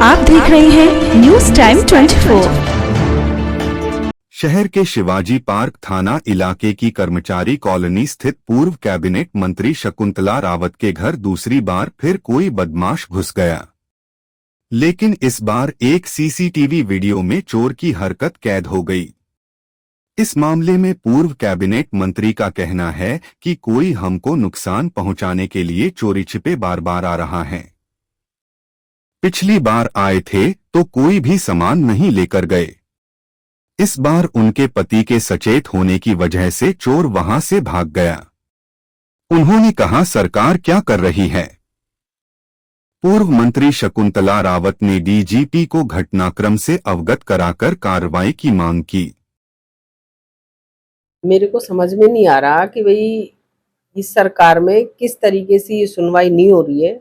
आप देख रहे हैं न्यूज टाइम 24। शहर के शिवाजी पार्क थाना इलाके की कर्मचारी कॉलोनी स्थित पूर्व कैबिनेट मंत्री शकुंतला रावत के घर दूसरी बार फिर कोई बदमाश घुस गया। लेकिन इस बार एक सीसीटीवी वीडियो में चोर की हरकत कैद हो गई। इस मामले में पूर्व कैबिनेट मंत्री का कहना है कि कोई हमको नुकसान पहुंचाने के लिए चोरी छिपे बार बार आ रहा है। पिछली बार आए थे तो कोई भी सामान नहीं लेकर गए। इस बार उनके पति के सचेत होने की वजह से चोर वहां से भाग गया। उन्होंने कहा, सरकार क्या कर रही है। पूर्व मंत्री शकुंतला रावत ने डीजीपी को घटनाक्रम से अवगत कराकर कार्रवाई की मांग की। मेरे को समझ में नहीं आ रहा कि भाई इस सरकार में किस तरीके से ये सुनवाई नहीं हो रही है,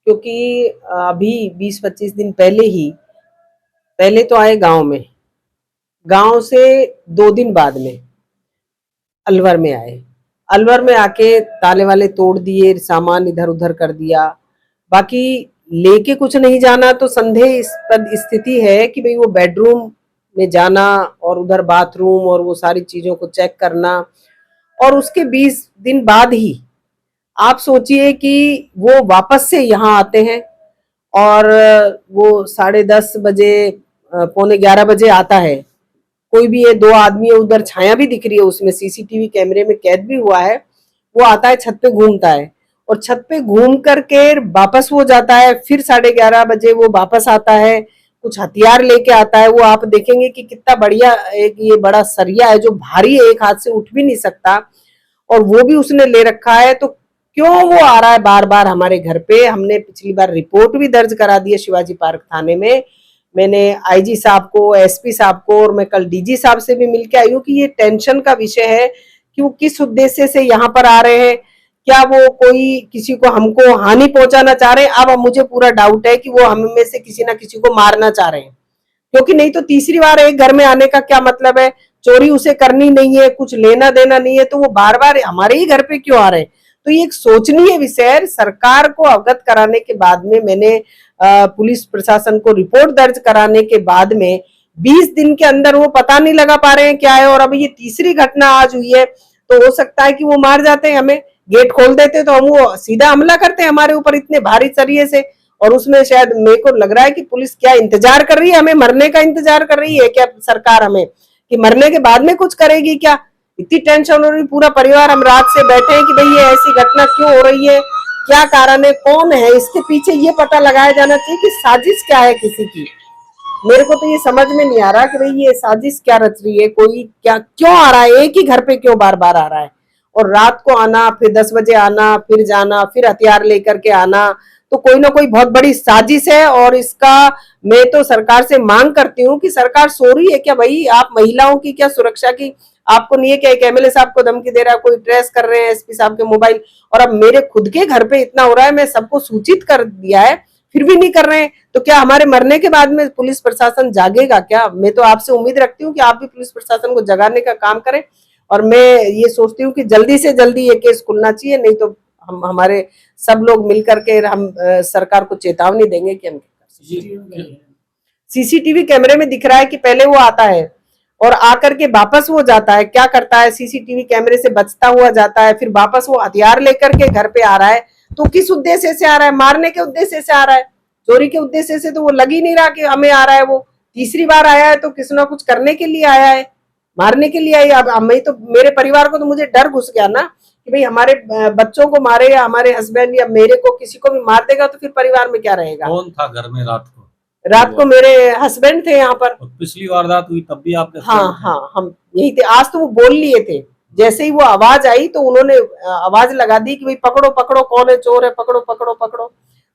क्योंकि अभी 20-25 दिन पहले तो आए गांव से 2 दिन बाद में अलवर में आए। अलवर में आके ताले वाले तोड़ दिए, सामान इधर उधर कर दिया, बाकी लेके कुछ नहीं जाना। तो संदेहास्पद स्थिति है कि भाई वो बेडरूम में जाना और उधर बाथरूम और वो सारी चीजों को चेक करना, और उसके 20 दिन बाद ही आप सोचिए कि वो वापस से यहाँ आते हैं और वो 10:30 बजे 11:15 बजे आता है। कोई भी ये 2 आदमी है, उधर छाया भी दिख रही है, उसमें सीसीटीवी कैमरे में कैद भी हुआ है। वो आता है, छत पे घूमता है और छत पे घूम करके वापस वो जाता है। फिर 11:30 बजे वो वापस आता है, कुछ हथियार लेके आता है। वो आप देखेंगे कि कितना बढ़िया एक ये बड़ा सरिया है जो भारी है, एक हाथ से उठ भी नहीं सकता, और वो भी उसने ले रखा है। तो क्यों वो आ रहा है बार बार हमारे घर पे। हमने पिछली बार रिपोर्ट भी दर्ज करा दी है शिवाजी पार्क थाने में। मैंने आईजी साहब को, एसपी साहब को, और मैं कल डीजी साहब से भी मिलके आई हूँ कि ये टेंशन का विषय है कि वो किस उद्देश्य से यहाँ पर आ रहे हैं। क्या वो कोई किसी को, हमको हानि पहुंचाना चाह रहे हैं। अब मुझे पूरा डाउट है कि वो हम में से किसी ना किसी को मारना चाह रहे हैं, क्योंकि नहीं तो तीसरी बार एक घर में आने का क्या मतलब है। चोरी उसे करनी नहीं है, कुछ लेना देना नहीं है, तो वो बार बार हमारे ही घर पे क्यों आ रहे हैं। तो ये एक सोचनीय विषय है। सरकार को अवगत कराने के बाद में, मैंने पुलिस प्रशासन को रिपोर्ट दर्ज कराने के बाद में 20 दिन के अंदर वो पता नहीं लगा पा रहे हैं क्या है। और अब ये तीसरी घटना आज हुई है, तो हो सकता है कि वो मार जाते हैं, हमें गेट खोल देते तो हम वो सीधा हमला करते हैं हमारे ऊपर इतने भारी सरिये से। और उसमें शायद मेरे को लग रहा है कि पुलिस क्या इंतजार कर रही है, हमें मरने का इंतजार कर रही है क्या सरकार, हमें कि मरने के बाद में कुछ करेगी क्या। इतनी टेंशन हो रही, पूरा परिवार हम रात से बैठे हैं कि भाई ये ऐसी घटना क्यों हो रही है, क्या कारण है, कौन है इसके पीछे। ये पता लगाया जाना चाहिए कि साजिश क्या है किसी की। मेरे को तो ये समझ में नहीं आ रहा कि भाई ये साजिश क्या रच रही है, कोई क्या क्यों आ रहा है, एक ही घर पे क्यों बार बार आ रहा है, और रात को आना, फिर 10 बजे आना, फिर जाना, फिर हथियार लेकर के आना। तो कोई ना कोई बहुत बड़ी साजिश है। और इसका मैं तो सरकार से मांग करती हूँ कि सरकार सो रही है क्या भाई। आप महिलाओं की क्या सुरक्षा की आपको नहीं है क्या। एक एमएलए साहब को धमकी दे रहा है, कोई ट्रेस कर रहे हैं एसपी साहब के मोबाइल, और अब मेरे खुद के घर पे इतना हो रहा है, मैं सबको सूचित कर दिया है, फिर भी नहीं कर रहे हैं। तो क्या हमारे मरने के बाद में पुलिस प्रशासन जागेगा क्या। मैं तो आपसे उम्मीद रखती हूँ कि आप भी पुलिस प्रशासन को जगाने का काम करें। और मैं ये सोचती हूँ कि जल्दी से जल्दी ये केस खुलना चाहिए, नहीं तो हमारे सब लोग मिलकर के हम सरकार को चेतावनी देंगे कि हम सीसीटीवी कैमरे में दिख रहा है कि पहले वो आता है और आकर के वापस वो जाता है। क्या करता है, सीसीटीवी कैमरे से बचता हुआ जाता है, फिर वापस वो हथियार लेकर के घर पे आ रहा है। तो किस उद्देश्य से आ रहा है, मारने के उद्देश्य से आ रहा है, चोरी के उद्देश्य से तो वो लग ही नहीं रहा कि हमें आ रहा है। वो तीसरी बार आया है तो किस ना कुछ करने के लिए आया है, मारने के लिए आई। अब मैं तो, मेरे परिवार को तो मुझे डर घुस गया ना कि भाई हमारे बच्चों को मारे या हमारे हस्बैंड या मेरे को किसी को भी मार देगा तो फिर परिवार में क्या रहेगा। कौन था घर में रात को मेरे हस्बैंड थे यहाँ पर। पिछली वारदात हुई तब भी आपने? हाँ, हम यही थे। आज तो वो बोल लिए थे, जैसे ही वो आवाज आई तो उन्होंने आवाज लगा दी कि भाई पकड़ो पकड़ो, कौन है, चोर है, पकड़ो पकड़ो पकड़ो।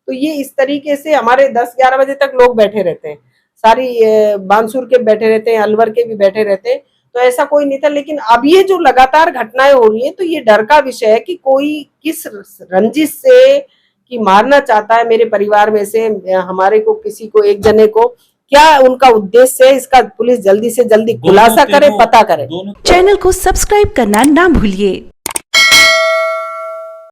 तो ये इस तरीके से हमारे 10-11 बजे तक लोग बैठे रहते हैं, सारी बानसूर के बैठे रहते हैं, अलवर के भी बैठे रहते हैं। तो ऐसा कोई नहीं था। लेकिन अब ये जो लगातार घटनाएं हो रही है, तो ये डर का विषय है कि कोई किस रंजिश से कि मारना चाहता है मेरे परिवार में से हमारे को, किसी को, एक जने को। क्या उनका उद्देश्य है, इसका पुलिस जल्दी से जल्दी खुलासा करे, पता करे। चैनल को सब्सक्राइब करना ना भूलिए।